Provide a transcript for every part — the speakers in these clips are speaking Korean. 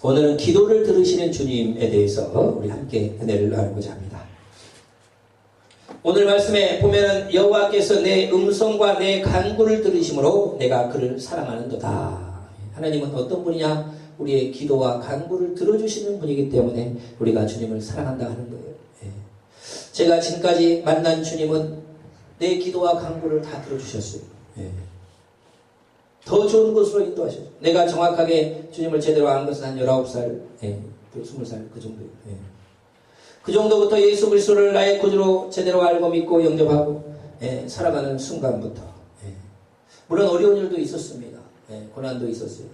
오늘은 기도를 들으시는 주님에 대해서 우리 함께 은혜를 나누고자 합니다. 오늘 말씀에 보면은 여호와께서 내 음성과 내 간구를 들으심으로 내가 그를 사랑하는도다. 하나님은 어떤 분이냐? 우리의 기도와 간구를 들어주시는 분이기 때문에 우리가 주님을 사랑한다 하는 거예요. 제가 지금까지 만난 주님은 내 기도와 간구를 다 들어주셨어요. 더 좋은 곳으로 인도하셨어요. 내가 정확하게 주님을 제대로 안 것은 한 19살, 20살 그 정도예요. 그 정도부터 예수 그리스도를 나의 구주로 제대로 알고 믿고 영접하고 살아가는 순간부터 물론 어려운 일도 있었습니다. 고난도 있었어요.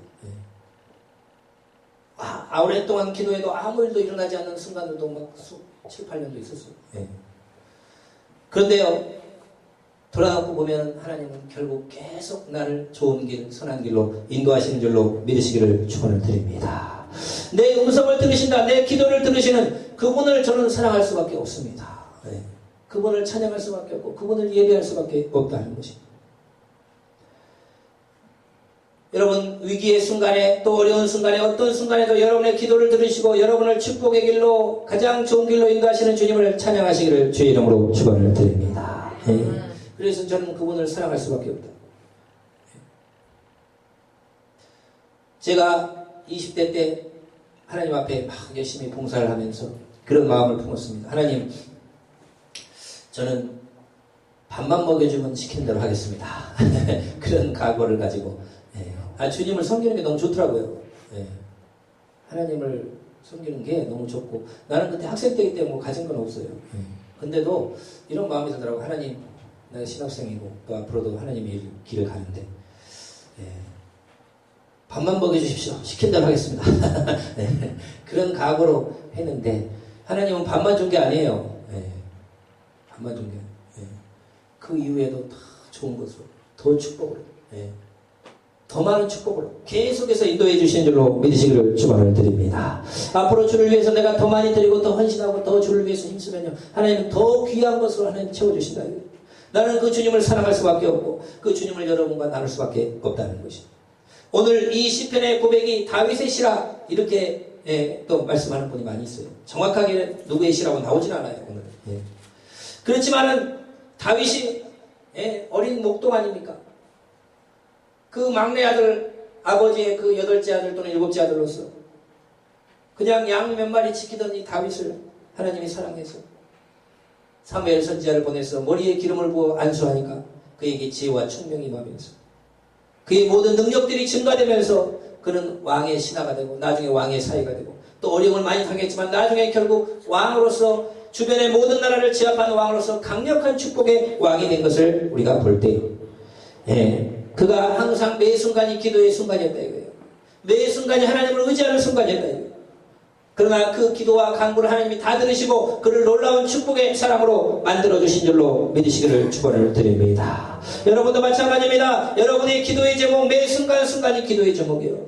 오랫동안 기도해도 아무 일도 일어나지 않는 순간들도 막 7, 8년도 있었어요. 그런데요, 돌아놓고 보면 하나님은 결국 계속 나를 좋은 길, 선한 길로 인도하시는 줄로 믿으시기를 축원을 드립니다. 내 음성을 들으신다, 내 기도를 들으시는 그분을 저는 사랑할 수밖에 없습니다. 그분을 찬양할 수밖에 없고 그분을 예배할 수밖에 없다는 것입니다. 여러분, 위기의 순간에 또 어려운 순간에 어떤 순간에도 여러분의 기도를 들으시고 여러분을 축복의 길로 가장 좋은 길로 인도하시는 주님을 찬양하시기를 주의 이름으로 축원을 드립니다. 그래서 저는 그분을 사랑할 수밖에 없다. 제가 20대 때 하나님 앞에 막 열심히 봉사를 하면서 그런 마음을 품었습니다. 하나님, 저는 밥만 먹여주면 시킨 대로 하겠습니다. 그런 각오를 가지고 주님을 섬기는 게 너무 좋더라고요. 하나님을 섬기는 게 너무 좋고 나는 그때 학생 때이기 때문에 뭐 가진 건 없어요. 근데도 이런 마음이 들더라고요. 하나님, 내가 신학생이고 또 앞으로도 하나님의 길을 가는데 밥만 먹여주십시오. 시킨 대로 하겠습니다. 그런 각오로 했는데 하나님은 밥만 준 게 아니에요. 밥만 준 게 아니에요. 그 이후에도 더 좋은 것으로, 더 축복으로, 더 많은 축복으로 계속해서 인도해 주시는 줄로 믿으시기를 축원을 드립니다. 앞으로 주를 위해서 내가 더 많이 드리고 더 헌신하고 더 주를 위해서 힘쓰면요, 하나님은 더 귀한 것으로 하나님 채워주신다. 나는 그 주님을 사랑할 수밖에 없고 그 주님을 여러분과 나눌 수밖에 없다는 것입니다. 오늘 이 시편의 고백이 다윗의 시라 이렇게 또 말씀하는 분이 많이 있어요. 정확하게 누구의 시라고 나오진 않아요. 오늘. 그렇지만은 다윗이 어린 목동 아닙니까? 그 막내 아들, 아버지의 그 8째 아들 또는 7째 아들로서 그냥 양 몇 마리 지키던 이 다윗을 하나님이 사랑해서 사무엘 선지자를 보내서 머리에 기름을 부어 안수하니까 그에게 지혜와 총명이 임하면서 그의 모든 능력들이 증가되면서 그는 왕의 신하가 되고 나중에 왕의 사위가 되고 또 어려움을 많이 당했지만 나중에 결국 왕으로서 주변의 모든 나라를 제압하는 왕으로서 강력한 축복의 왕이 된 것을 우리가 볼 때 그가 항상 매 순간이 기도의 순간이었다 이거예요. 매 순간이 하나님을 의지하는 순간이었다 이거예요. 그러나 그 기도와 간구를 하나님이 다 들으시고 그를 놀라운 축복의 사람으로 만들어주신 줄로 믿으시기를 축원을 드립니다. 여러분도 마찬가지입니다. 여러분의 기도의 제목, 매 순간순간이 기도의 제목이에요.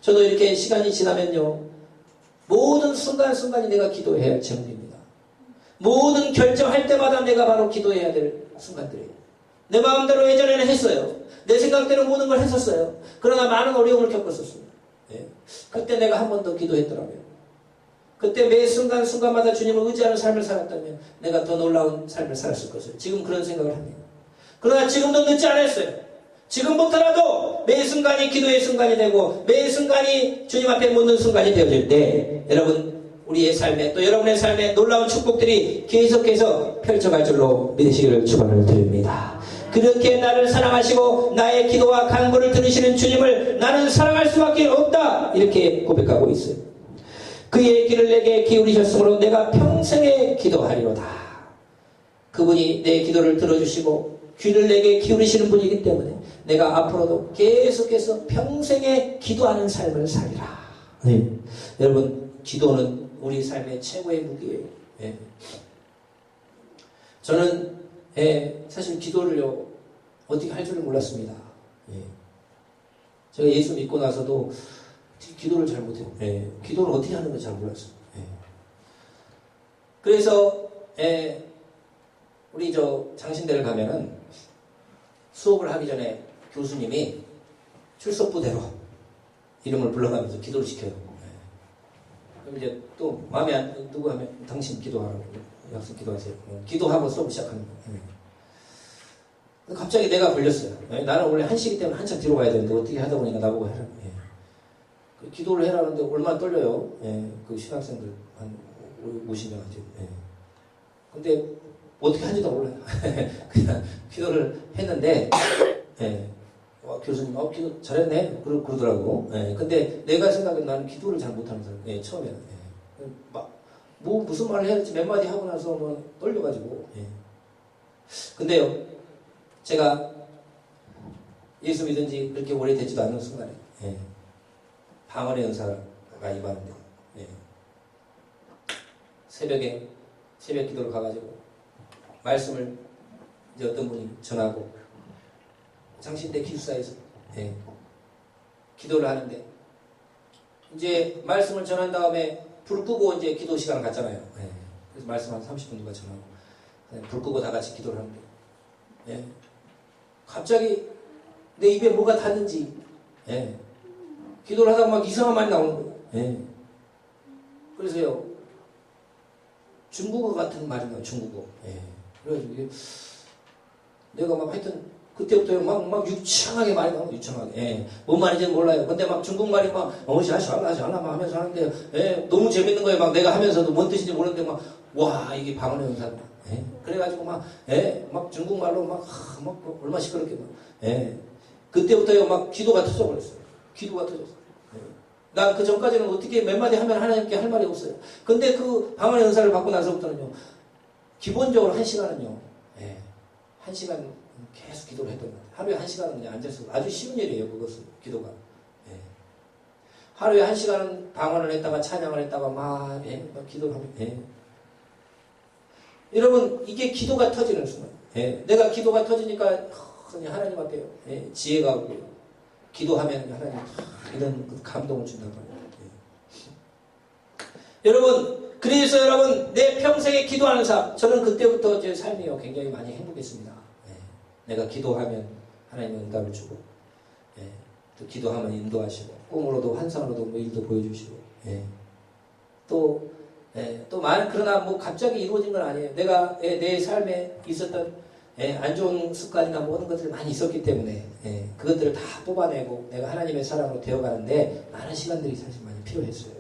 저도 이렇게 시간이 지나면요, 모든 순간순간이 내가 기도해야 할 제목입니다. 모든 결정할 때마다 내가 바로 기도해야 될 순간들이에요. 내 마음대로 예전에는 했어요. 내 생각대로 모든 걸 했었어요. 그러나 많은 어려움을 겪었었습니다. 그때 내가 한 번 더 기도했더라고요. 그때 매 순간순간마다 주님을 의지하는 삶을 살았다면 내가 더 놀라운 삶을 살았을 것을 지금 그런 생각을 합니다. 그러나 지금도 늦지 않았어요. 지금부터라도 매 순간이 기도의 순간이 되고 매 순간이 주님 앞에 묻는 순간이 되어질 때 여러분, 우리의 삶에 또 여러분의 삶에 놀라운 축복들이 계속해서 펼쳐갈 줄로 믿으시기를 축원을 드립니다. 그렇게 나를 사랑하시고 나의 기도와 간구를 들으시는 주님을 나는 사랑할 수밖에 없다 이렇게 고백하고 있어요. 그의 귀를 내게 기울이셨으므로 내가 평생에 기도하리로다. 그분이 내 기도를 들어주시고 귀를 내게 기울이시는 분이기 때문에 내가 앞으로도 계속해서 평생에 기도하는 삶을 살리라. 여러분, 기도는 우리 삶의 최고의 무기예요. 저는 사실 기도를요, 어떻게 할 줄을 몰랐습니다. 제가 예수 믿고 나서도 기도를 잘 못해요. 기도를 어떻게 하는 지 잘 몰랐어요. 그래서 우리 장신대를 가면은 수업을 하기 전에 교수님이 출석부대로 이름을 불러가면서 기도를 시켜요. 그럼 이제 또 마음에 안 누구 하면 당신 기도하라고 약속 기도하세요. 기도하고 수업 시작하는 거예요. 갑자기 내가 걸렸어요. 나는 원래 1시기 때문에 한참 뒤로 가야 되는데 어떻게 하다 보니까 나보고 해라. 기도를 해라는데 얼마나 떨려요. 그 신학생들 한 50명 하죠. 근데 어떻게 하는지도 몰라요. 그냥 기도를 했는데 교수님 기도 잘했네 그러더라고. 근데 내가 생각해 나는 기도를 잘 못하는 사람. 처음에는 뭐 무슨 말을 해야 될지 몇 마디 하고 나서 뭐 떨려가지고. 근데요 제가 예수 믿은 지 그렇게 오래되지도 않은 순간에 방언의 은사가 임하는데 새벽에 새벽 기도를 가가지고 말씀을 이제 어떤 분이 전하고 장신대 기숙사에서 기도를 하는데 이제 말씀을 전한 다음에 불 끄고 이제 기도 시간을 갖잖아요. 그래서 말씀 한 30분 누가 전하고 불 끄고 다 같이 기도를 하는데 갑자기 내 입에 뭐가 닿는지 기도를 하다가 막 이상한 말이 나오는 거예요. 그래서요 중국어 같은 말이 나와요. 중국어. 그래가지고 이게 내가 막 하여튼 그때부터 막 유창하게 말이 나와요. 유창하게. 뭔 말인지는 몰라요. 근데 막 중국말이 막 샤샤샤샤 하면서 하는데 너무 재밌는 거예요. 막 내가 하면서도 뭔 뜻인지 모르는데 막 와 이게 방언의 은사다. 그래가지고 막 중국말로 막 얼마 시끄럽게 막 그때부터요 막 기도가 터져버렸어요. 기도가 터졌어요. 난 그 전까지는 어떻게 몇 마디 하면 하나님께 할 말이 없어요. 근데 그 방언의 은사를 받고 나서부터는요 기본적으로 1시간은요 1시간 계속 기도를 했던 것 같아요. 하루에 1시간은 그냥 앉아서 아주 쉬운 일이에요. 그것은 기도가. 하루에 1시간은 방언을 했다가 찬양을 했다가 막 기도를 하면 여러분 이게 기도가 터지는 순간. 내가 기도가 터지니까 그냥 하나님 앞에 지혜가 오고 기도하면 하나님 이런 감동을 준다고 말이에요. 여러분 그래서 여러분 내 평생에 기도하는 삶 저는 그때부터 제 삶이요 굉장히 많이 행복했습니다. 내가 기도하면 하나님은 응답을 주고 또 기도하면 인도하시고 꿈으로도 환상으로도 뭐 일도 보여주시고 또 많은 그러나 뭐 갑자기 이루어진 건 아니에요. 내가 내 삶에 있었던 안 좋은 습관이나 모든 것들이 많이 있었기 때문에 그것들을 다 뽑아내고 내가 하나님의 사람으로 되어가는데 많은 시간들이 사실 많이 필요했어요.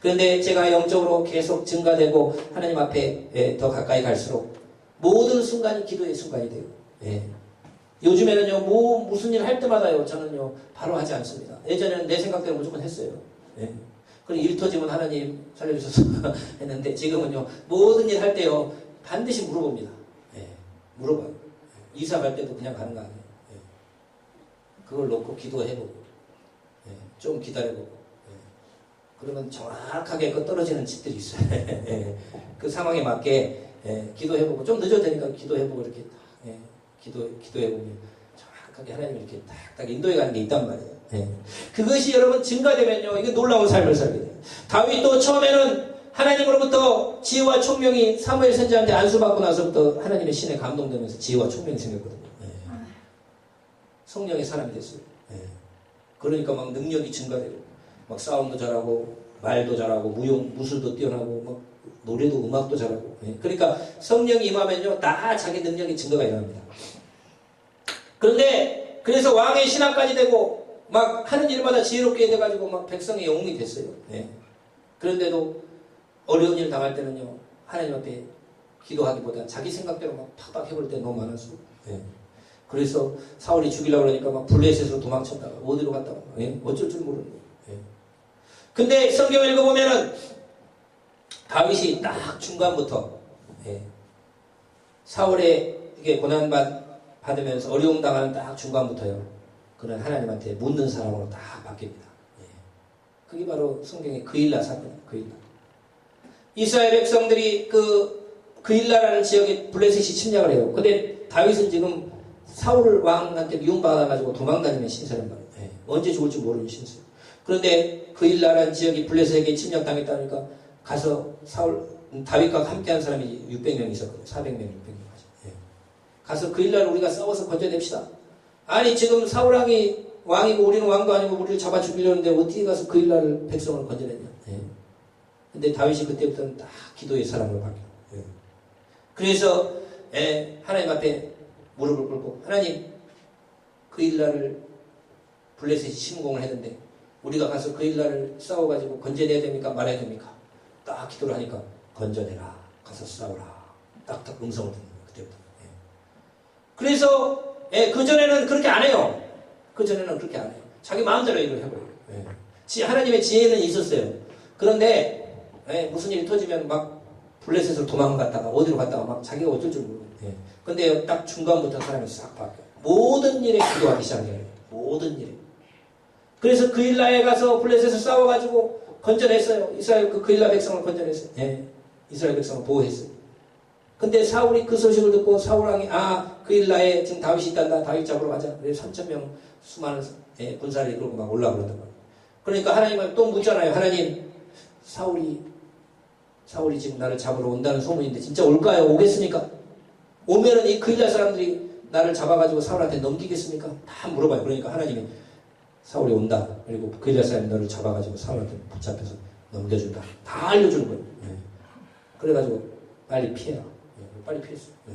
그런데 제가 영적으로 계속 증가되고 하나님 앞에 더 가까이 갈수록 모든 순간이 기도의 순간이 돼요. 요즘에는요 무슨 일 할 때마다요 저는요 바로 하지 않습니다. 예전에는 내 생각대로 무조건 했어요. 그리고 일 터지면 하나님 살려주셔서 했는데 지금은요 모든 일 할 때요 반드시 물어봅니다. 물어봐요. 이사 갈 때도 그냥 가는 거 아니에요. 그걸 놓고 기도해보고 좀 기다려보고 그러면 정확하게 그 떨어지는 집들이 있어요. 그 상황에 맞게 기도해보고 좀 늦어도 되니까 기도해보고 이렇게 기도해보면 정확하게 하나님이 이렇게 딱 인도해가는 게 있단 말이에요. 그것이 여러분 증가되면요 이게 놀라운 삶을 살게 돼요. 다윗도 처음에는 하나님으로부터 지혜와 총명이 사무엘 선지자한테 안수받고 나서부터 하나님의 신에 감동되면서 지혜와 총명이 생겼거든요. 성령의 사람이 됐어요. 그러니까 막 능력이 증가되고 막 싸움도 잘하고 말도 잘하고 무술도 뛰어나고 막 노래도 음악도 잘하고 그러니까 성령이 임하면요 다 자기 능력이 증가가 일어납니다. 그런데 그래서 왕의 신하까지 되고 막 하는 일마다 지혜롭게 돼가지고 막 백성의 영웅이 됐어요. 그런데도 어려운 일 당할 때는요 하나님 앞에 기도하기보다 자기 생각대로 막 팍팍 해볼 때 너무 많았어. 그래서 사울이 죽이려고 그러니까 막 블레셋으로 도망쳤다가 어디로 갔다가 어쩔 줄 모르는 거예요. 근데 성경을 읽어보면은 다윗이 딱 중간부터 사울에게 고난 받으면서 어려움 당하는 딱 중간부터요 그는 하나님한테 묻는 사람으로 다 바뀝니다. 그게 바로 성경의 그일라 사건이에요. 그일라. 이스라엘 백성들이 그일라라는 지역에 블레셋이 침략을 해요. 근데 다윗은 지금 사울 왕한테 미움받아가지고 도망다니는 신세란 말이에요. 언제 죽을지 모르는 신세. 그런데 그일라라는 지역이 블레셋에게 침략당했다니까 가서 다윗과 함께한 사람이 600명 있었거든요. 400명, 600명. 가서 그일라를 우리가 싸워서 건져냅시다. 아니 지금 사울왕이 왕이고 우리는 왕도 아니고 우리를 잡아 죽이려는데 어떻게 가서 그 일날을 백성을 건져냈냐. 예. 근데 다윗이 그때부터는 딱 기도의 사람으로 바뀌어요. 예. 그래서 하나님 앞에 무릎을 꿇고 하나님 그 일날을 블레셋이 침공을 했는데 우리가 가서 그 일날을 싸워가지고 건져내야 됩니까? 말아야 됩니까? 딱 기도를 하니까 건져내라. 가서 싸우라. 딱딱 음성을 듣는 거예요. 그때부터. 예. 그래서 그전에는 그렇게 안 해요. 그전에는 그렇게 안 해요. 자기 마음대로 일을 해버려요. 예. 하나님의 지혜는 있었어요. 그런데 무슨 일이 터지면 막 블레셋으로 도망갔다가 어디로 갔다가 막 자기가 어쩔 줄 모르고. 예. 근데 딱 중간부터 사람이 싹 바뀌어요. 모든 일에 기도하기 시작해요. 모든 일에. 그래서 그 일라에 가서 블레셋을 싸워가지고 건져냈어요. 이스라엘 그 일라 백성을 건져냈어요. 예. 이스라엘 백성을 보호했어요. 근데 사울이 그 소식을 듣고 사울왕이 그 일라에 지금 다윗이 있단다. 다윗 잡으러 가자. 그래서 3,000명 수많은 군사를 이끌고 막 올라오는 거예요. 그러니까 하나님은 또 묻잖아요. 하나님, 사울이 지금 나를 잡으러 온다는 소문인데 진짜 올까요? 오겠습니까? 오면은 그 일라 사람들이 나를 잡아가지고 사울한테 넘기겠습니까? 다 물어봐요. 그러니까 하나님이 사울이 온다. 그리고 그 일라 사람이 너를 잡아가지고 사울한테 붙잡혀서 넘겨준다. 다 알려주는 거예요. 예. 그래가지고 빨리 피해라. 예. 빨리 피했어요. 예.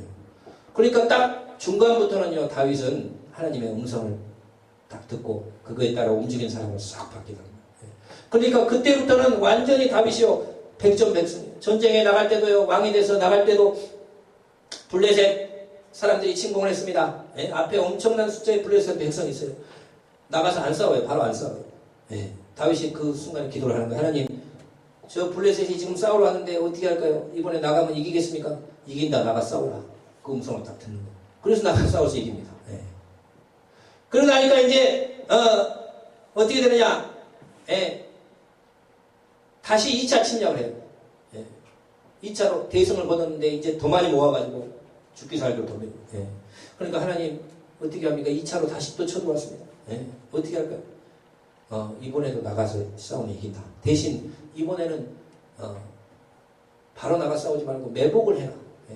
그러니까 딱 중간부터는요, 다윗은 하나님의 음성을 딱 듣고 그거에 따라 움직인 사람으로 싹 바뀌다. 예. 그러니까 그때부터는 완전히 다윗이요, 백전백승이에요. 전쟁에 나갈 때도요, 왕이 돼서 나갈 때도 블레셋 사람들이 침공을 했습니다. 예? 앞에 엄청난 숫자의 블레셋 백성이 있어요. 나가서 안 싸워요. 바로 안 싸워요. 예. 다윗이 그 순간에 기도를 하는 거예요. 하나님, 저 블레셋이 지금 싸우러 왔는데 어떻게 할까요? 이번에 나가면 이기겠습니까? 이긴다. 나가 싸우라. 그 음성을 딱 듣는 거예요. 그래서 나가 싸워서 이깁니다. 예. 그러고 나니까 이제 어떻게 되느냐? 예. 다시 2차 침략을 해요. 예. 2차로 대성을 거뒀는데 이제 더 많이 모아가지고 죽기 살기로 돕니다. 예. 그러니까 하나님 어떻게 합니까? 2차로 다시 또 쳐들어왔습니다. 예. 어떻게 할까요? 이번에도 나가서 싸우면 이긴다. 대신 이번에는 바로 나가 싸우지 말고 매복을 해라. 예.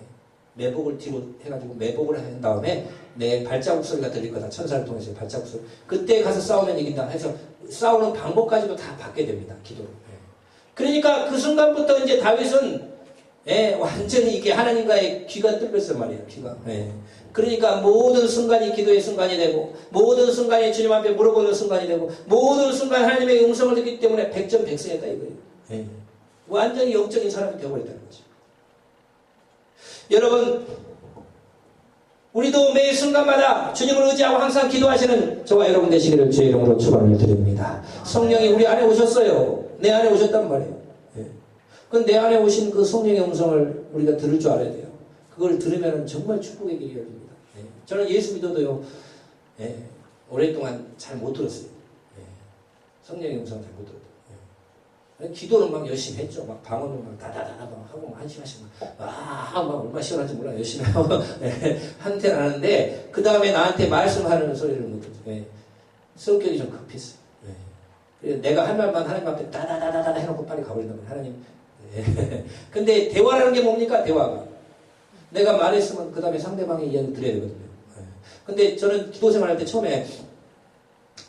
매복을 뒤로 해가지고 매복을 한 다음에 내 발자국 소리가 들릴 거다. 천사를 통해서 발자국 소리. 그때 가서 싸우면 이긴다. 해서 싸우는 방법까지도 다 받게 됩니다. 기도로. 예. 그러니까 그 순간부터 이제 다윗은 완전히 이게 하나님과의 귀가 뚫렸단 말이에요. 귀가. 그러니까 모든 순간이 기도의 순간이 되고 모든 순간이 주님 앞에 물어보는 순간이 되고 모든 순간 하나님의 음성을 듣기 때문에 백전백승했다 이거예요. 완전히 영적인 사람이 되어버렸다는 거죠. 여러분, 우리도 매 순간마다 주님을 의지하고 항상 기도하시는 저와 여러분 되시기를 주의 이름으로 축원을 드립니다. 성령이 우리 안에 오셨어요. 내 안에 오셨단 말이에요. 그 내 안에 오신 그 성령의 음성을 우리가 들을 줄 알아야 돼요. 그걸 들으면 정말 축복의 길이 열립니다. 저는 예수 믿어도요, 오랫동안 잘 못 들었어요. 성령의 음성을 잘 못 들었어요. 기도는 막 열심히 했죠. 막 방언을 막 다다다다 막 하고 막 한 시간씩 막 얼마나 시원한지 몰라 열심히 하고 한테는 하는데 그 다음에 나한테 말씀하는 소리를 못 들었어요. 성격이 좀 급했어요. 그래서 내가 할 말만 하나님 앞에 다다다다다 해놓고 빨리 가버린단 말이에요. 하나님. 근데 대화라는 게 뭡니까? 대화가. 내가 말했으면 그 다음에 상대방의 이야기 들어야 되거든요. 근데 저는 기도 생활할 때 처음에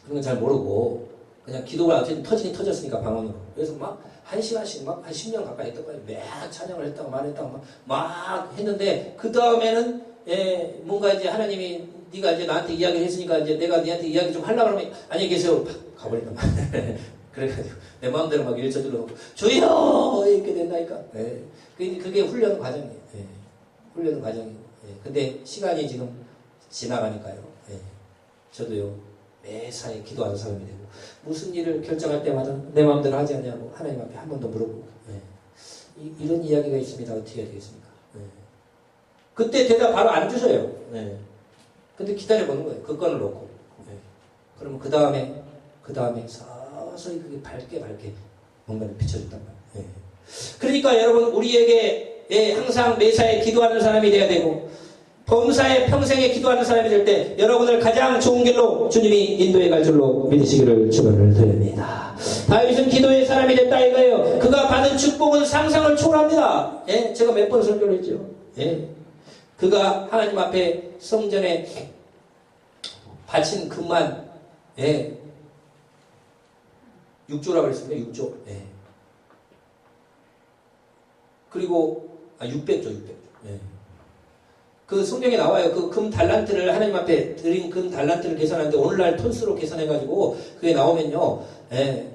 그런 건 잘 모르고 그냥 기도가 어쨌든 터지긴 터졌으니까 방언으로. 그래서 막 한 시간씩 막 한 10년 가까이 했던 거예요. 매 찬양을 했다고 말했다고 막 했는데 그 다음에는 뭔가 이제 하나님이 네가 이제 나한테 이야기를 했으니까 이제 내가 네한테 이야기 좀 하려고 하면 안녕히 계세요. 가버린단 말이에요. 그래가지고 내 마음대로 막 일저질러 놓고 주여 이렇게 된다니까. 그게 훈련 과정이에요. 훈련 과정이에요. 근데 시간이 지금 지나가니까요. 저도요 매사에 기도하는 사람이 되고 무슨 일을 결정할 때마다 내 마음대로 하지 않냐고 하나님 앞에 한 번 더 물어보고 이런 이야기가 있습니다. 어떻게 해야 되겠습니까? 그때 대답 바로 안 주셔요. 근데 기다려보는 거예요. 그 건을 놓고. 그러면 그 다음에 서서히 그게 밝게 뭔가를 비춰준단 말이에요. 그러니까 여러분 우리에게 항상 매사에 기도하는 사람이 돼야 되고 범사에 평생에 기도하는 사람이 될 때 여러분을 가장 좋은 길로 주님이 인도해 갈 줄로 믿으시기를 축원을 드립니다. 다윗은 기도의 사람이 됐다 이거예요. 그가 받은 축복은 상상을 초월합니다. 제가 몇 번 설교를 했죠. 그가 하나님 앞에 성전에 바친 금만 예. 6조라고 그랬습니다. 6조. 예. 그리고 600조, 600조. 예. 그 성경에 나와요. 그 금 달란트를 하나님 앞에 드린 금 달란트를 계산하는데 오늘날 톤수로 계산해가지고 그게 나오면요. 예.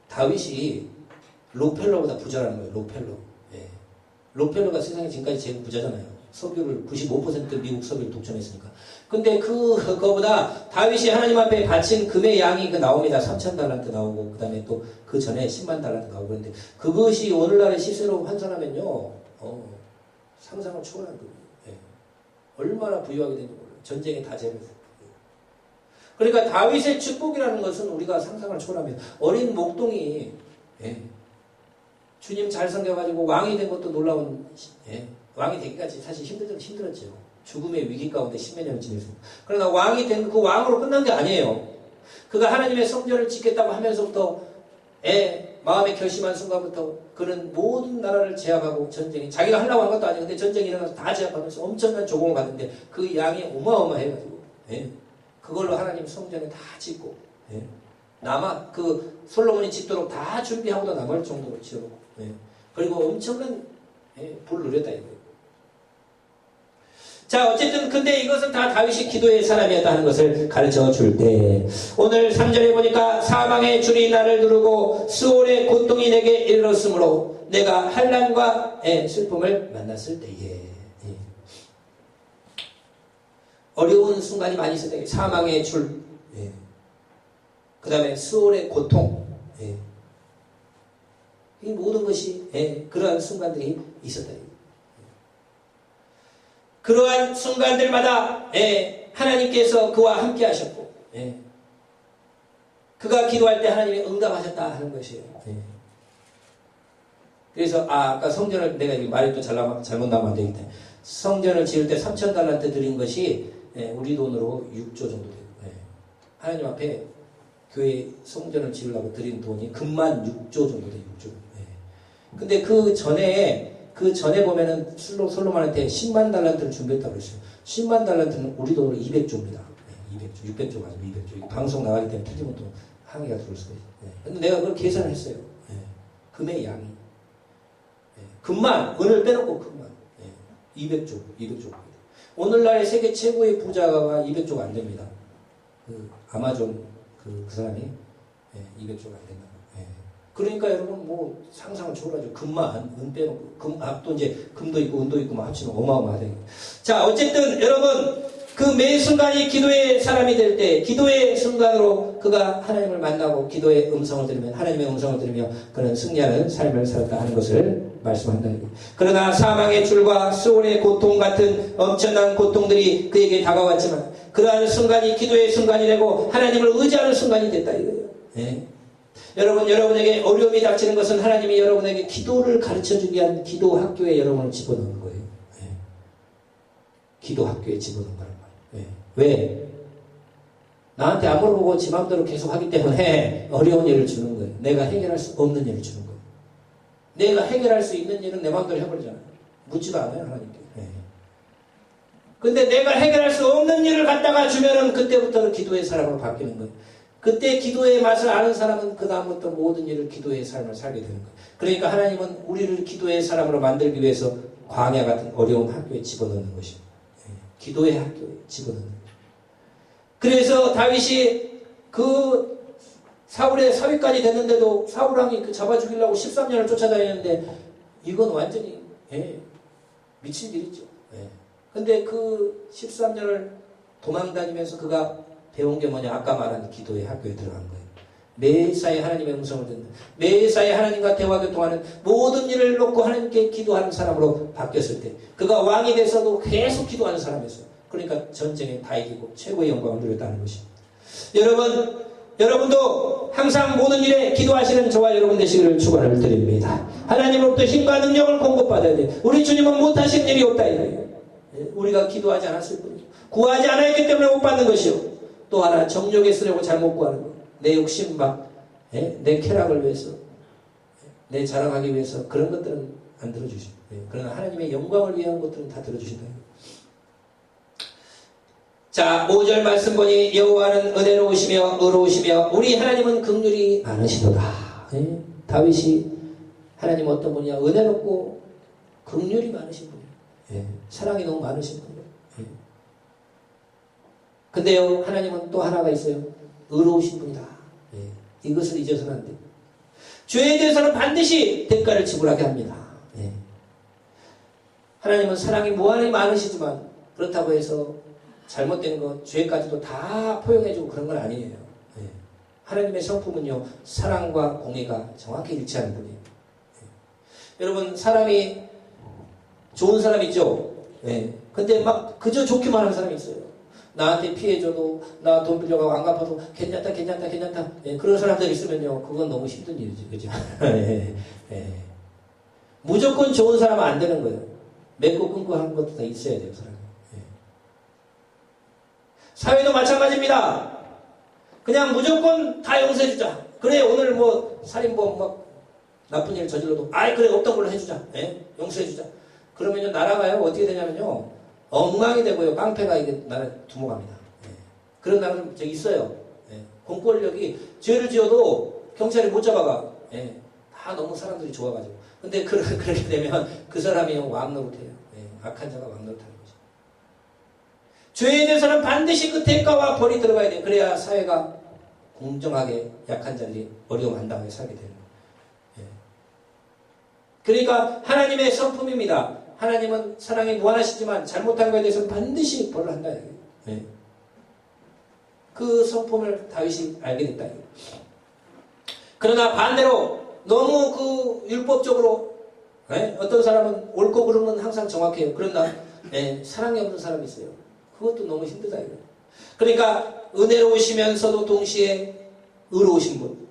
다윗이 록펠러보다 부자라는 거예요. 록펠러. 예. 록펠러가 세상에 지금까지 제일 부자잖아요. 석유를 95% 미국 석유를 독점했으니까. 근데 그거보다 다윗이 하나님 앞에 바친 금의 양이 나옵니다. 3,000달란트 나오고 그다음에 또 그 전에 10만 달란트 나오고 그런데 그것이 오늘날의 시세로 환산하면요. 상상을 초월하는 거예요. 예. 얼마나 부유하게 되는지 몰라요. 전쟁에 다 제거했어요. 그러니까 다윗의 축복이라는 것은 우리가 상상을 초월합니다. 어린 목동이 예. 주님 잘 섬겨가지고 왕이 된 것도 놀라운 예. 왕이 되기까지 사실 힘들었죠. 죽음의 위기 가운데 10몇 년을 지냈습니다. 그러나 왕이 된 그 왕으로 끝난 게 아니에요. 그가 하나님의 성전을 짓겠다고 하면서부터 마음에 결심한 순간부터 그는 모든 나라를 제압하고 전쟁이 자기가 하려고 한 것도 아니고 근데 전쟁이 일어나서 다 제압하면서 엄청난 조공을 받는데 그 양이 어마어마해가지고 그걸로 하나님 성전에 다 짓고 그 솔로몬이 짓도록 다 준비하고도 남을 정도로 지어놓고 그리고 엄청난 불을 누렸다 이거예요. 자, 어쨌든 근데 이것은 다 다윗이 기도의 사람이었다 하는 것을 가르쳐 줄 때 오늘 3절에 보니까 사망의 줄이 나를 누르고 수월의 고통이 내게 이르렀으므로 내가 환난과 슬픔을 만났을 때에 어려운 순간이 많이 있을 때 사망의 줄 그 다음에 수월의 고통 이 모든 것이 그러한 순간들이 있었다. 그러한 순간들마다 하나님께서 그와 함께 하셨고 그가 기도할 때 하나님이 응답하셨다 하는 것이에요. 그래서 아까 성전을 내가 말이 또 잘못 나면 안 되겠다. 성전을 지을 때 3,000달란트 드린 것이 우리 돈으로 6조 정도 돼요. 하나님 앞에 교회 성전을 지으려고 드린 돈이 금만 6조 정도 돼요. 6조. 근데 그 전에 보면은 솔로몬한테 10만 달란트를 준비했다고 그랬어요. 10만 달란트는 우리 돈으로 200조입니다. 200조, 600조 맞아요. 200조. 방송 나가기 때문에 틀리면 또 항의가 들어올 수가 있어요. 근데 내가 그걸 계산을 했어요. 금의 양이. 금만, 은을 빼놓고 금만. 200조, 200조. 오늘날의 세계 최고의 부자가 200조가 안 됩니다. 아마존 그 사람이 200조가 안 된다. 그러니까 여러분 뭐 상상을 초월하죠. 금만 은 빼놓고 또 이제 금도 있고 은도 있고 막 합치면 어마어마하다. 자 어쨌든 여러분 그 매 순간이 기도의 사람이 될 때 기도의 순간으로 그가 하나님을 만나고 기도의 음성을 들으면 하나님의 음성을 들으며 그는 승리하는 삶을 살았다 하는 것을 말씀한다. 그러나 사망의 줄과 수월의 고통 같은 엄청난 고통들이 그에게 다가왔지만 그러한 순간이 기도의 순간이 되고 하나님을 의지하는 순간이 됐다 이거예요. 여러분, 여러분에게 어려움이 닥치는 것은 하나님이 여러분에게 기도를 가르쳐주기 위한 기도 학교에 여러분을 집어넣는 거예요. 기도 학교에 집어넣는 거란 말이에요. 왜? 나한테 안 물어보고 지 마음대로 계속 하기 때문에 어려운 일을 주는 거예요. 내가 해결할 수 없는 일을 주는 거예요. 내가 해결할 수 있는 일은 내 마음대로 해버리잖아요. 묻지도 않아요, 하나님께. 근데 내가 해결할 수 없는 일을 갖다가 주면은 그때부터는 기도의 사람으로 바뀌는 거예요. 그때 기도의 맛을 아는 사람은 그 다음부터 모든 일을 기도의 삶을 살게 되는 거예요. 그러니까 하나님은 우리를 기도의 사람으로 만들기 위해서 광야 같은 어려운 학교에 집어넣는 것이에요. 기도의 학교에 집어넣는 거예요. 그래서 다윗이 그 사울의 사위까지 됐는데도 사울왕이 잡아 죽이려고 13년을 쫓아다니는데 이건 완전히 미친 일이죠. 근데 그 13년을 도망다니면서 그가 배운 게 뭐냐? 아까 말한 기도의 학교에 들어간 거예요. 매사에 하나님의 음성을 듣는, 매사에 하나님과 대화 교통하는 모든 일을 놓고 하나님께 기도하는 사람으로 바뀌었을 때 그가 왕이 돼서도 계속 기도하는 사람이었어요. 그러니까 전쟁에 다 이기고 최고의 영광을 누렸다는 것입니다. 여러분도 항상 모든 일에 기도하시는 저와 여러분 되시기를 축원을 드립니다. 하나님으로부터 힘과 능력을 공급받아야 돼요. 우리 주님은 못하신 일이 없다 이거예요. 우리가 기도하지 않았을 뿐이죠. 구하지 않았기 때문에 못 받는 것이요. 또 하나 정욕에 쓰려고 잘못 구하는 거. 내 욕심과 내 쾌락을 위해서 내 자랑하기 위해서 그런 것들은 안 들어주시고 그러나 하나님의 영광을 위한 것들은 다 들어주신다. 자, 5절 말씀 보니 여호와는 은혜로우시며 의로우시며 우리 하나님은 긍휼이 많으시도다. 예? 다윗이 하나님 어떤 분이야? 은혜롭고 긍휼이 많으신 분이에요. 예. 사랑이 너무 많으신 분이에요. 예. 근데요, 하나님은 또 하나가 있어요. 의로우신 분이다. 예. 이것을 잊어서는 안 돼요. 죄에 대해서는 반드시 대가를 지불하게 합니다. 예. 하나님은 사랑이 무한히 많으시지만 그렇다고 해서 잘못된 것, 죄까지도 다 포용해주고 그런 건 아니에요. 예. 하나님의 성품은요, 사랑과 공의가 정확히 일치하는 분이에요. 예. 여러분, 사람이 좋은 사람 있죠? 예. 근데 막 그저 좋기만 하는 사람이 있어요. 나한테 피해줘도, 나 돈 빌려가고 안 갚아도 괜찮다, 괜찮다, 괜찮다. 예. 그런 사람들 있으면요, 그건 너무 힘든 일이죠. 그죠? 예. 예. 무조건 좋은 사람은 안 되는 거예요. 맺고 끊고 하는 것도 다 있어야 돼요, 사람이. 예. 사회도 마찬가지입니다. 그냥 무조건 다 용서해주자. 그래, 오늘 뭐, 살인범 막, 나쁜 일 저질러도, 아이, 그래, 없던 걸로 해주자. 예? 용서해주자. 그러면요, 나라가요, 어떻게 되냐면요, 엉망이 되고요, 깡패가 이게 나라 두목합니다. 예. 그런 나라는 저기 있어요. 예. 공권력이 죄를 지어도 경찰이 못 잡아가. 예. 다 너무 사람들이 좋아가지고. 근데 그렇게 되면 그 사람이 왕노릇해요. 예. 악한 자가 왕노릇하는 거죠. 죄에 대해서는 반드시 그 대가와 벌이 들어가야 돼요. 그래야 사회가 공정하게 약한 자들이 어려움 안 당하게 살게 되는 거예요. 예. 그러니까 하나님의 성품입니다. 하나님은 사랑이 무한하시지만 잘못한 것에 대해서는 반드시 벌을 한다. 예. 그 성품을 다윗이 알게 됐다. 그러나 반대로 너무 그 율법적으로 예? 어떤 사람은 옳고 그른 건 항상 정확해요. 그러나 예, 사랑이 없는 사람이 있어요. 그것도 너무 힘들다. 이거. 그러니까 은혜로우시면서도 동시에 의로우신 분,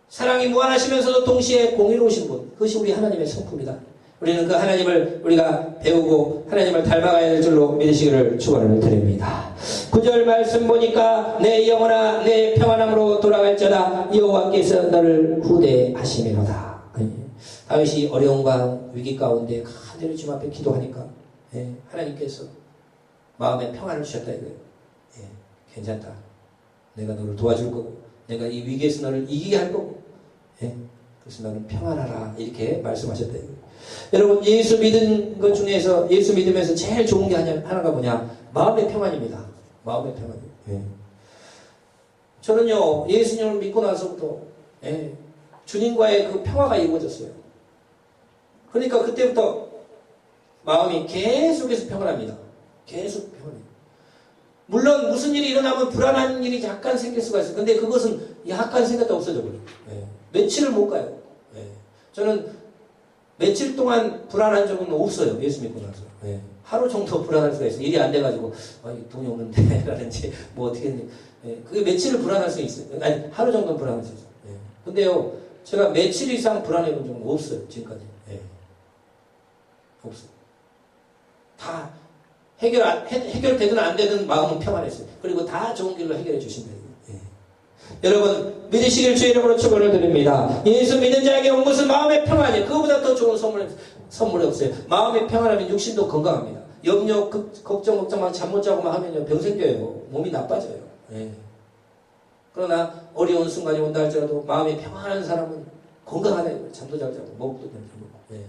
사랑이 무한하시면서도 동시에 공의로우신 분, 그것이 우리 하나님의 성품이다. 우리는 그 하나님을 우리가 배우고 하나님을 닮아가야 할 줄로 믿으시기를 축원을 드립니다. 9절 말씀 보니까 내 영혼아 내 평안함으로 돌아갈지어다 여호와께서 너를 후대하시미로다. 다윗이 어려움과 위기 가운데 간절히 주님 앞에 기도하니까 하나님께서 마음에 평안을 주셨다 이거예요. 괜찮다. 내가 너를 도와줄 거고 내가 이 위기에서 너를 이기게 할 거고 그래서 너는 평안하라 이렇게 말씀하셨다 이거예요. 여러분 예수 믿은 것 중에서 예수 믿으면서 제일 좋은 게 하나가 뭐냐? 마음의 평안입니다. 마음의 평안이에요. 저는요 예수님을 믿고 나서부터 주님과의 그 평화가 이루어졌어요. 그러니까 그때부터 마음이 계속해서 평안합니다. 계속 평안해요. 물론 무슨 일이 일어나면 불안한 일이 약간 생길 수가 있어요. 근데 그것은 약간 생겼다 없어져 버려요. 며칠을 못 가요. 저는 며칠 동안 불안한 적은 없어요. 예수 믿고 나서. 하루 정도 불안할 수가 있어요. 일이 안 돼가지고 돈이 없는데 라든지 뭐 어떻게 했니. 그게 며칠을 불안할 수 있어요. 아니 하루 정도는 불안할 수 있어요. 근데요 제가 며칠 이상 불안해 본 적은 없어요. 지금까지. 없어요. 다 해결되든 안 되든 마음은 평안했어요. 그리고 다 좋은 길로 해결해 주신다. 여러분 믿으시길 주의 이름으로 축원을 드립니다. 예수 믿는 자에게 온 것은 마음의 평안이에요. 그거보다 더 좋은 선물이 없어요. 마음의 평안하면 육신도 건강합니다. 염려, 걱정 막 잠 못 자고만 하면요 병 생겨요. 몸이 나빠져요. 그러나 어려운 순간이 온다 할지라도 마음이 평안한 사람은 건강하다. 잠도 잘 자고 먹도 잘 먹고.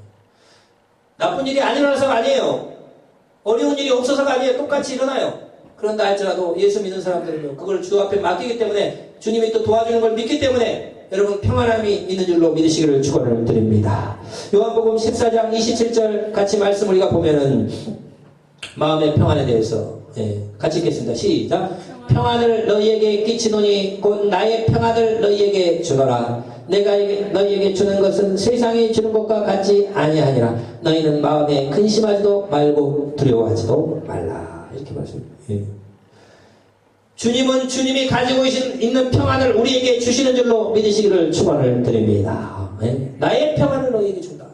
나쁜 일이 안 일어나서가 아니에요. 어려운 일이 없어서가 아니에요. 똑같이 일어나요. 그런다 할지라도 예수 믿는 사람들은요 그걸 주 앞에 맡기기 때문에 주님이 또 도와주는 걸 믿기 때문에 여러분 평안함이 있는 줄로 믿으시기를 축원을 드립니다. 요한복음 14장 27절 같이 말씀 우리가 보면은 마음의 평안에 대해서 같이 읽겠습니다. 시작. 평안을 너희에게 끼치노니 곧 나의 평안을 너희에게 주노라. 내가 너희에게 주는 것은 세상이 주는 것과 같지 아니하니라. 너희는 마음에 근심하지도 말고 두려워하지도 말라. 이렇게 말씀합니다. 주님은 주님이 가지고 있는 평안을 우리에게 주시는 줄로 믿으시기를 축원을 드립니다. 나의 평안을 너희에게 준다.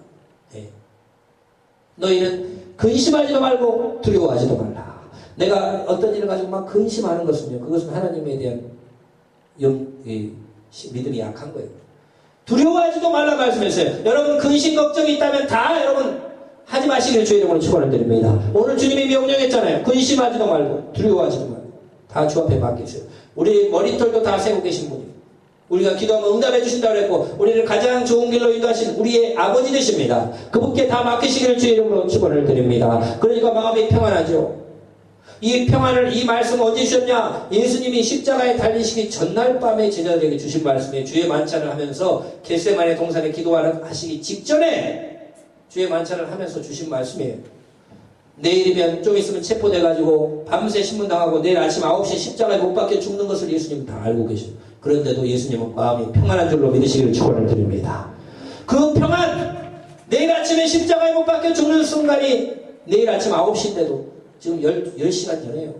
너희는 근심하지도 말고 두려워하지도 말라. 내가 어떤 일을 가지고 막 근심하는 것은요 그것은 하나님에 대한 믿음이 약한 거예요. 두려워하지도 말라 말씀했어요. 여러분 근심 걱정이 있다면 다 여러분 하지 마시기를 주의 이름으로 축원을 드립니다. 오늘 주님이 명령했잖아요. 근심하지도 말고 두려워하지도 말고 다 주 앞에 맡기세요. 우리 머리털도 다 세고 계신 분이 우리가 기도하면 응답해 주신다고 그랬고 우리를 가장 좋은 길로 인도하신 우리의 아버지 되십니다. 그분께 다 맡기시기를 주의 이름으로 축원을 드립니다. 그러니까 마음이 평안하죠. 이 평안을 이 말씀 언제 주셨냐? 예수님이 십자가에 달리시기 전날 밤에 제자들에게 주신 말씀에 주의 만찬을 하면서 겟세마네 동산에 기도하시기 직전에 주의 만찬을 하면서 주신 말씀이에요. 내일이면 좀 있으면 체포돼가지고 밤새 신문당하고 내일 아침 9시에 십자가에 못 박혀 죽는 것을 예수님은 다 알고 계셔요. 그런데도 예수님은 마음이 평안한 줄로 믿으시기를 축원을 드립니다. 그 평안, 내일 아침에 십자가에 못 박혀 죽는 순간이 내일 아침 9시인데도 지금 10시간 전에요.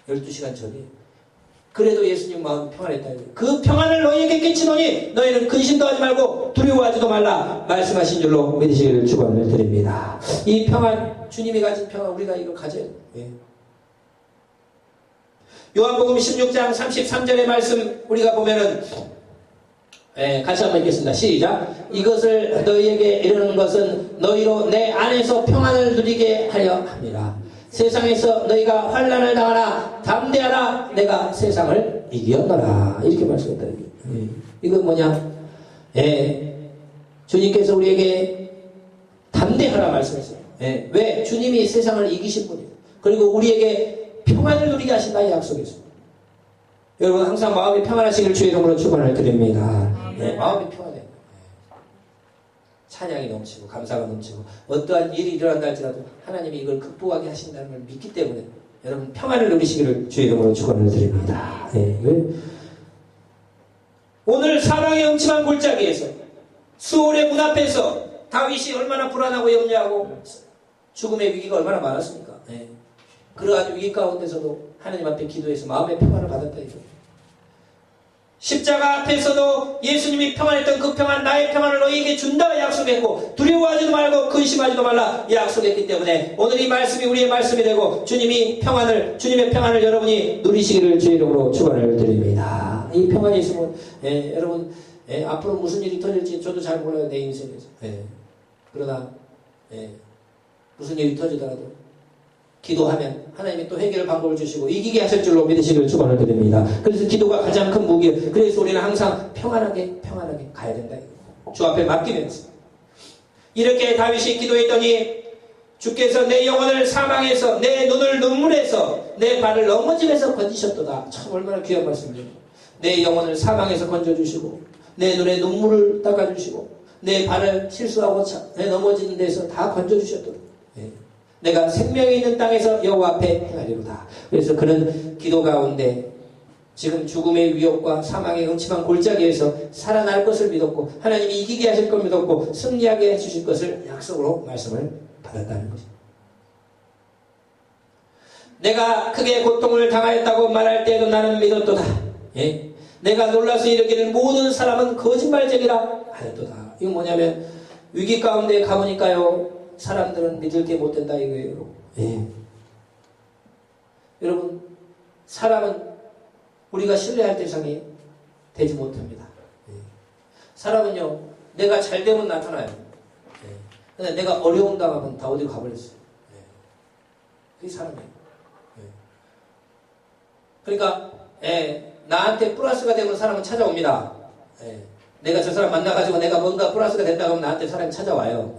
12시간 전이에요. 그래도 예수님 마음이 평안했다. 그 평안을 너희에게 끼치노니 너희는 근심도 하지 말고 두려워하지도 말라 말씀하신 줄로 믿으시기를 축원을 드립니다. 이 평안, 주님이 가진 평안 우리가 이걸 가져야 돼요. 예. 요한복음 16장 33절의 말씀 우리가 보면은 같이 한번 읽겠습니다. 시작. 이것을 너희에게 이르는 것은 너희로 내 안에서 평안을 누리게 하려 함이라. 세상에서 너희가 환난을 당하나 담대하라 내가 세상을 이겼노라. 이렇게 말씀했다. 이건 뭐냐? 주님께서 우리에게 담대하라 말씀했어요. 왜? 주님이 세상을 이기신 분이에요. 그리고 우리에게 평안을 누리게 하신다는 약속이었습니다. 여러분 항상 마음이 평안하시길 주의 이름으로 축원을 드립니다. 마음이 평안해요. 찬양이 넘치고 감사가 넘치고 어떠한 일이 일어난다 할지라도 하나님이 이걸 극복하게 하신다는 걸 믿기 때문에 여러분 평안을 누리시기를 주의 이름으로 축원을 드립니다. 오늘 사망의 음침한 골짜기에서 수월의 문 앞에서 다윗이 얼마나 불안하고 염려하고 죽음의 위기가 얼마나 많았습니까? 그러한 위기 가운데서도 하나님 앞에 기도해서 마음의 평안을 받았다 이거예요. 십자가 앞에서도 예수님이 평안했던 그 평안, 나의 평안을 너희에게 준다 약속했고 두려워하지도 말고 근심하지도 말라 약속했기 때문에 오늘 이 말씀이 우리의 말씀이 되고 주님의 평안을 여러분이 누리시기를 주의 이름으로 축원을 드립니다. 이 평안이 있으면 여러분 앞으로 무슨 일이 터질지 저도 잘 몰라요. 내 인생에서. 그러나 무슨 일이 터지더라도 기도하면 하나님이 또 해결 방법을 주시고 이기게 하실 줄로 믿으시기를 축원을 드립니다. 그래서 기도가 가장 큰 무기예요. 그래서 우리는 항상 평안하게 가야 된다. 주 앞에 맡기면서 이렇게 다윗이 기도했더니 주께서 내 영혼을 사망해서 내 눈을 눈물에서 내 발을 넘어짐에서 건지셨도다. 참 얼마나 귀한 말씀이에요. 내 영혼을 사망에서 건져주시고 내 눈에 눈물을 닦아주시고 내 발을 실수하고 넘어지는 데서 다 건져주셨도다. 내가 생명이 있는 땅에서 여호와 앞에 행하리로다. 그래서 그는 기도 가운데 지금 죽음의 위협과 사망의 음침한 골짜기에서 살아날 것을 믿었고 하나님이 이기게 하실 걸 믿었고 승리하게 해주실 것을 약속으로 말씀을 받았다는 것입니다. 내가 크게 고통을 당하였다고 말할 때에도 나는 믿었도다. 내가 놀라서 이르기를 모든 사람은 거짓말쟁이라 하였도다. 이건 뭐냐면 위기 가운데 가보니까요 사람들은 믿을 게 못 된다 이거예요. 여러분 사람은 우리가 신뢰할 대상이 되지 못합니다. 사람은요 내가 잘 되면 나타나요. 근데 내가 어려움 당하면 다 어디 가버렸어요. 그게 사람이에요. 그러니까 나한테 플러스가 되면 사람은 찾아옵니다. 내가 저 사람 만나가지고 내가 뭔가 플러스가 된다고 하면 나한테 사람이 찾아와요.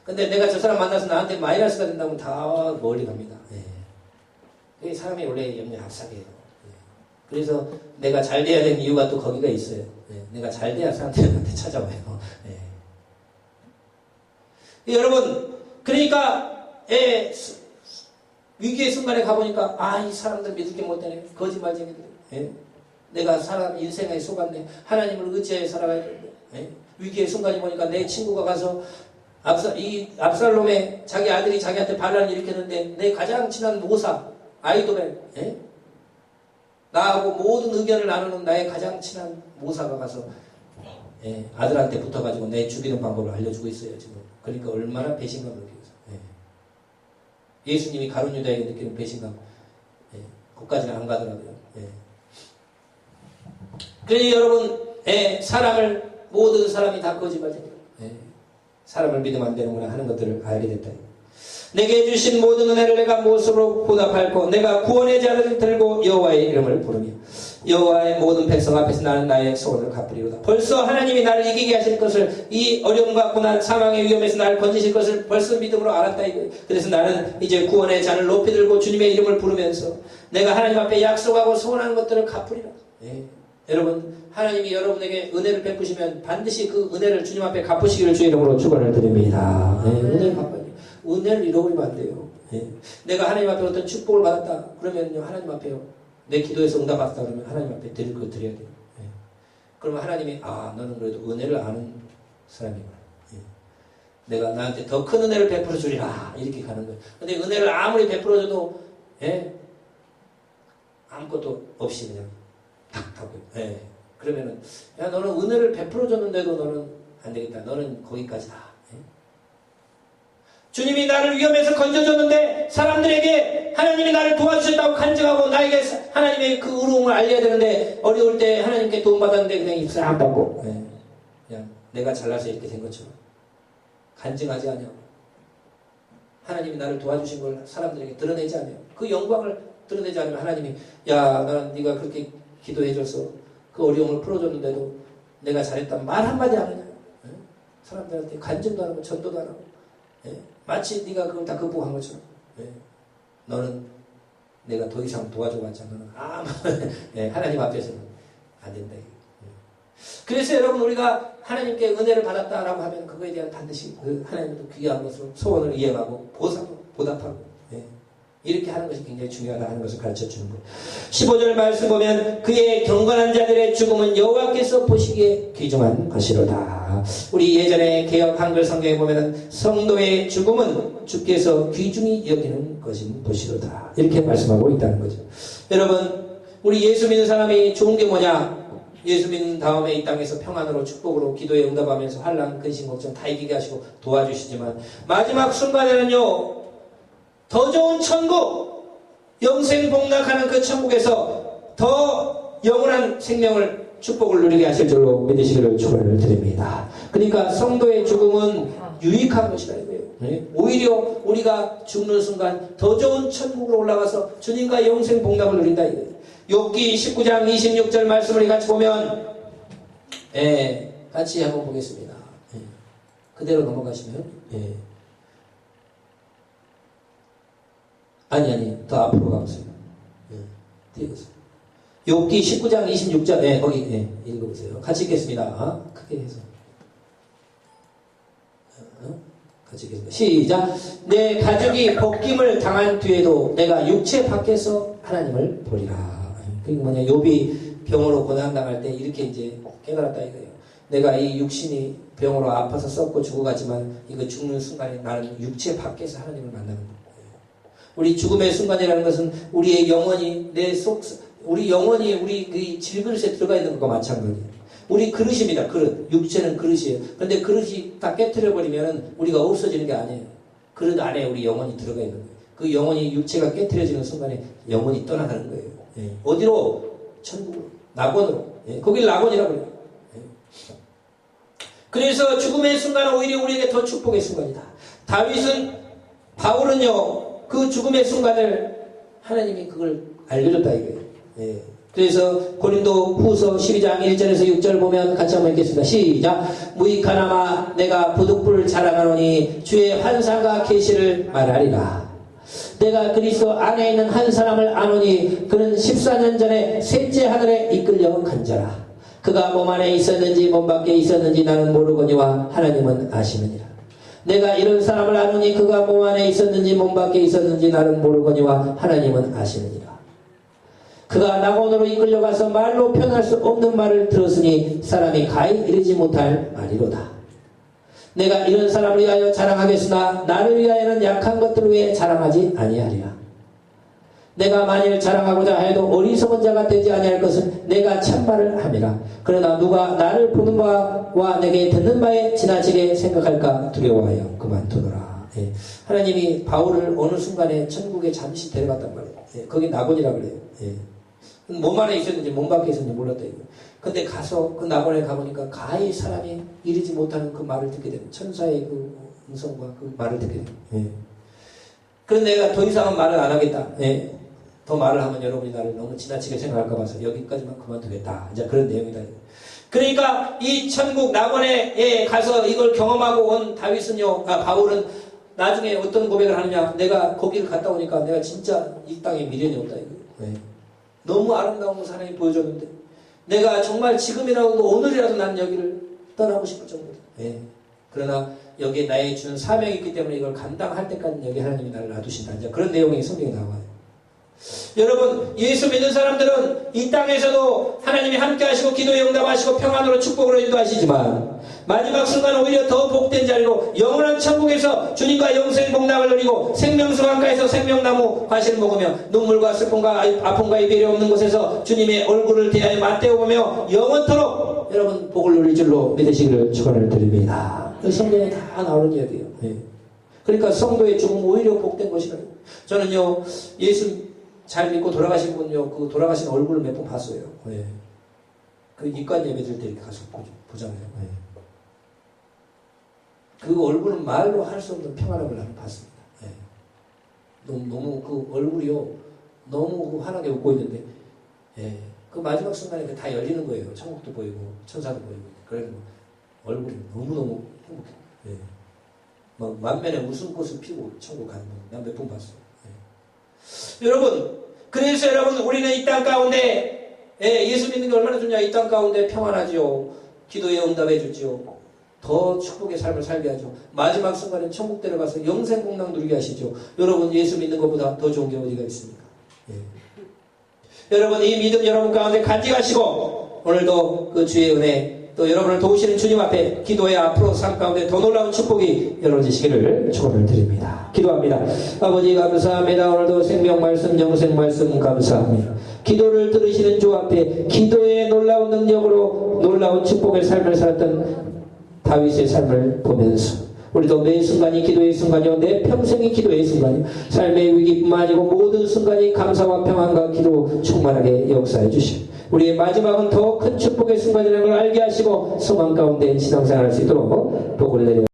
근데 내가 저 사람 만나서 나한테 마이너스가 된다면 다 멀리 갑니다. 그게 사람이 원래 염려합삭이에요. 그래서 내가 잘 돼야 되는 이유가 또 거기가 있어요. 내가 잘 돼야 사람들이 나한테 찾아와요. 여러분 그러니까 위기의 순간에 가보니까 이 사람들 믿을 게 못 되네. 거짓말쟁이들. 내가 사람 인생에 속았네. 하나님을 의지해 살아가야 되는데 위기의 순간이 보니까 내 친구가 가서 압살롬의 자기 아들이 자기한테 반란을 일으켰는데 내 가장 친한 모사 아이도벨 나하고 모든 의견을 나누는 나의 가장 친한 모사가 가서 아들한테 붙어가지고 내 죽이는 방법을 알려주고 있어요 지금. 그러니까 얼마나 배신감을 느끼겠어요. 예수님이 가룟 유다에게 느끼는 배신감 거기까지는 안 가더라고요. 그러니 여러분 사람을 모든 사람이 다 거짓말쟁이에요. 사람을 믿으면 안 되는구나 하는 것들을 알게 됐다. 내게 주신 모든 은혜를 내가 무엇으로 보답할꼬. 내가 구원의 자를 들고 여호와의 이름을 부르며 여호와의 모든 백성 앞에서 나는 나의 소원을 갚으리로다. 벌써 하나님이 나를 이기게 하실 것을, 이 어려움과 고난 사망의 위험에서 나를 건지실 것을 벌써 믿음으로 알았다 이거예요. 그래서 나는 이제 구원의 잔을 높이 들고 주님의 이름을 부르면서 내가 하나님 앞에 약속하고 소원하는 것들을 갚으리라. 네. 여러분, 하나님이 여러분에게 은혜를 베푸시면 반드시 그 은혜를 주님 앞에 갚으시기를 주의 이름으로 축원을 드립니다. 네. 은혜를 갚아야 돼요. 은혜를 잃어버리면 안 돼요. 네. 내가 하나님 앞에 어떤 축복을 받았다 그러면요, 하나님 앞에요, 내 기도에서 응답받았다 그러면 하나님 앞에 드릴 거 드려야 돼요. 네. 그러면 하나님이 너는 그래도 은혜를 아는 사람이구나. 네. 내가 나한테 더 큰 은혜를 베풀어 주리라 이렇게 가는 거예요. 근데 은혜를 아무리 베풀어줘도 아무것도 없이 그냥 탁 하고, 그러면은 야, 너는 은혜를 베풀어 줬는데도 너는 안 되겠다. 너는 거기까지다. 주님이 나를 위험에서 건져줬는데 사람들에게 하나님이 나를 도와주셨다고 간증하고 나에게 하나님의 그 의로움을 알려야 되는데, 어려울 때 하나님께 도움받았는데 그냥 입술 안 닫고 그냥 내가 잘나서 이렇게 된 것처럼 간증하지 않냐고, 하나님이 나를 도와주신 걸 사람들에게 드러내지 않냐고, 그 영광을 드러내지 않으면 하나님이 야, 나는 네가 그렇게 기도해줘서 그 어려움을 풀어줬는데도 내가 잘했다는 말 한마디 안 하냐고, 사람들한테 간증도 안 하고 전도도 안 하고, 마치 네가 그걸 다 극복한 것처럼 너는 내가 더 이상 도와줘봤자 너는 하나님 앞에서는 안 된다. 그래서 여러분, 우리가 하나님께 은혜를 받았다라고 하면 그거에 대한 반드시 그 하나님도 귀한 것으로 소원을 이행하고 보답하고 이렇게 하는 것이 굉장히 중요하다 하는 것을 가르쳐주는 거예요. 15절 말씀 보면 그의 경건한 자들의 죽음은 여호와께서 보시기에 귀중한 것이로다. 우리 예전에 개역 한글 성경에 보면 성도의 죽음은 주께서 귀중히 여기는 것인 것이로다 이렇게 말씀하고 있다는 거죠. 여러분, 우리 예수 믿는 사람이 좋은 게 뭐냐? 예수 믿는 다음에 이 땅에서 평안으로 축복으로 기도에 응답하면서 환난 근심 걱정 다 이기게 하시고 도와주시지만 마지막 순간에는요, 더 좋은 천국, 영생 복락하는 그 천국에서 더 영원한 생명을, 축복을 누리게 하실 줄로 믿으시기를 축원을 드립니다. 그러니까 성도의 죽음은 유익한 것이다 이거예요. 네? 오히려 우리가 죽는 순간 더 좋은 천국으로 올라가서 주님과 영생 복락을 누린다 이거예요. 욥기 19장 26절 말씀을 같이 보면, 같이 한번 보겠습니다. 그대로 넘어가시면, 아니, 더 앞으로 가보세요. 뒤에 보세요. 욥기 19장 26절, 거기, 읽어보세요. 같이 읽겠습니다. 크게 해서. 같이 읽겠습니다. 시작. 내 가족이 벗김을 당한 뒤에도 내가 육체 밖에서 하나님을 보리라. 그게 뭐냐, 욥이 병으로 고난당할 때 이렇게 이제 깨달았다 이거예요. 내가 이 육신이 병으로 아파서 썩고 죽어가지만 이거 죽는 순간에 나는 육체 밖에서 하나님을 만나는 거예요. 우리 죽음의 순간이라는 것은 우리의 영혼이 우리 영혼이 우리 그 질그릇에 들어가 있는 것과 마찬가지예요. 우리 그릇입니다. 그릇. 육체는 그릇이에요. 그런데 그릇이 다 깨트려 버리면 우리가 없어지는 게 아니에요. 그릇 안에 우리 영혼이 들어가 있는 거예요. 그 영혼이 육체가 깨트려지는 순간에 영혼이 떠나가는 거예요. 어디로? 천국으로. 낙원으로. 거길 낙원이라고 그래요. 그래서 죽음의 순간은 오히려 우리에게 더 축복의 순간이다. 바울은요, 그 죽음의 순간을 하나님이 그걸 알려줬다 이거예요. 그래서 고린도 후서 12장 1절에서 6절 보면 같이 한번 읽겠습니다. 시작. 무익하나마 내가 부득불 자랑하노니 주의 환상과 계시를 말하리라. 내가 그리스도 안에 있는 한 사람을 아노니 그는 14년 전에 셋째 하늘에 이끌려 간 자라. 그가 몸 안에 있었는지 몸 밖에 있었는지 나는 모르거니와 하나님은 아시느니라. 내가 이런 사람을 아노니 그가 몸 안에 있었는지 몸 밖에 있었는지 나는 모르거니와 하나님은 아시느니라. 그가 낙원으로 이끌려가서 말로 표현할 수 없는 말을 들었으니 사람이 가히 이르지 못할 말이로다. 내가 이런 사람을 위하여 자랑하겠으나 나를 위하여는 약한 것들을 위해 자랑하지 아니하리라. 내가 만일 자랑하고자 해도 어리석은 자가 되지 아니할 것은 내가 참말을 함이라. 그러나 누가 나를 보는 바와 내게 듣는 바에 지나치게 생각할까 두려워하여 그만두노라. 하나님이 바울을 어느 순간에 천국에 잠시 데려갔단 말이에요. 거기 낙원이라 그래요. 몸 안에 있었는지 몸 밖에 있었는지 몰랐다 이거. 근데 가서 그 낙원에 가보니까 가히 사람이 이르지 못하는 그 말을 듣게 되는 천사의 그 음성과 그 말을 듣게 되는. 예. 그런 내가 더 이상은 말을 안 하겠다. 예. 더 말을 하면 여러분이 나를 너무 지나치게 생각할까 봐서 여기까지만 그만두겠다. 이제 그런 내용이다. 그러니까 이 천국 낙원에 가서 이걸 경험하고 온 다윗은요, 바울은 나중에 어떤 고백을 하느냐. 내가 거기를 갔다 오니까 내가 진짜 이 땅에 미련이 없다. 이거. 예. 너무 아름다운 거 하나님 보여줬는데 내가 정말 지금이라도 오늘이라도 난 여기를 떠나고 싶을 정도다. 예. 그러나 여기에 나에게 주는 사명이 있기 때문에 이걸 감당할 때까지 여기 하나님이 나를 놔두신다. 이제 그런 내용이 성경에 나와요. 여러분, 예수 믿는 사람들은 이 땅에서도 하나님이 함께 하시고 기도에 응답하시고 평안으로 축복으로 인도하시지만 마지막 순간 오히려 더 복된 자리로 영원한 천국에서 주님과 영생 복락을 누리고 생명수 강가에서 생명나무 과실을 먹으며 눈물과 슬픔과 아픔과 이별이 없는 곳에서 주님의 얼굴을 대하여 맞대어보며 영원토록 여러분 복을 누릴 줄로 믿으시기를 축원을 드립니다. 성경에 다 나오는 이야기예요. 네. 그러니까 성도의 죽음 오히려 복된 것이라요. 저는요 예수 잘 믿고 돌아가신 분요 그 돌아가신 얼굴을 몇 번 봤어요. 네. 그 입관 예배들 때 이렇게 가서 보잖아요. 네. 그 얼굴은 말로 할 수 없는 평안함을 나는 봤습니다. 네. 너무 그 얼굴이요 너무 환하게 웃고 있는데 네. 그 마지막 순간에 다 열리는 거예요. 천국도 보이고 천사도 보이고 그래서 얼굴이 너무너무 행복해요. 네. 막 만면에 웃음꽃을 피고 천국 가는 거 난 몇 번 봤어요. 네. 여러분, 그래서 여러분 우리는 이 땅 가운데 예수 믿는 게 얼마나 좋냐. 이 땅 가운데 평안하지요. 기도에 응답해 주지요. 더 축복의 삶을 살게 하죠. 마지막 순간에 천국 데려가서 영생 복락 누리게 하시죠. 여러분 예수 믿는 것보다 더 좋은 게 어디가 있습니까? 예. 여러분 이 믿음 여러분 가운데 간직하시고 오늘도 그 주의 은혜 또 여러분을 도우시는 주님 앞에 기도의 앞으로 삶 가운데 더 놀라운 축복이 이루어지시기를 축원을 드립니다. 기도합니다. 아버지 감사합니다. 오늘도 생명 말씀 영생 말씀 감사합니다. 기도를 들으시는 주 앞에 기도의 놀라운 능력으로 놀라운 축복의 삶을 살았던 다윗의 삶을 보면서 우리도 매 순간이 기도의 순간이요 내 평생이 기도의 순간이요 삶의 위기뿐만 아니고 모든 순간이 감사와 평안과 기도 충만하게 역사해 주시고 우리의 마지막은 더 큰 축복의 순간이라는 걸 알게 하시고 소망 가운데 신앙생활할 수 있도록 복을 내려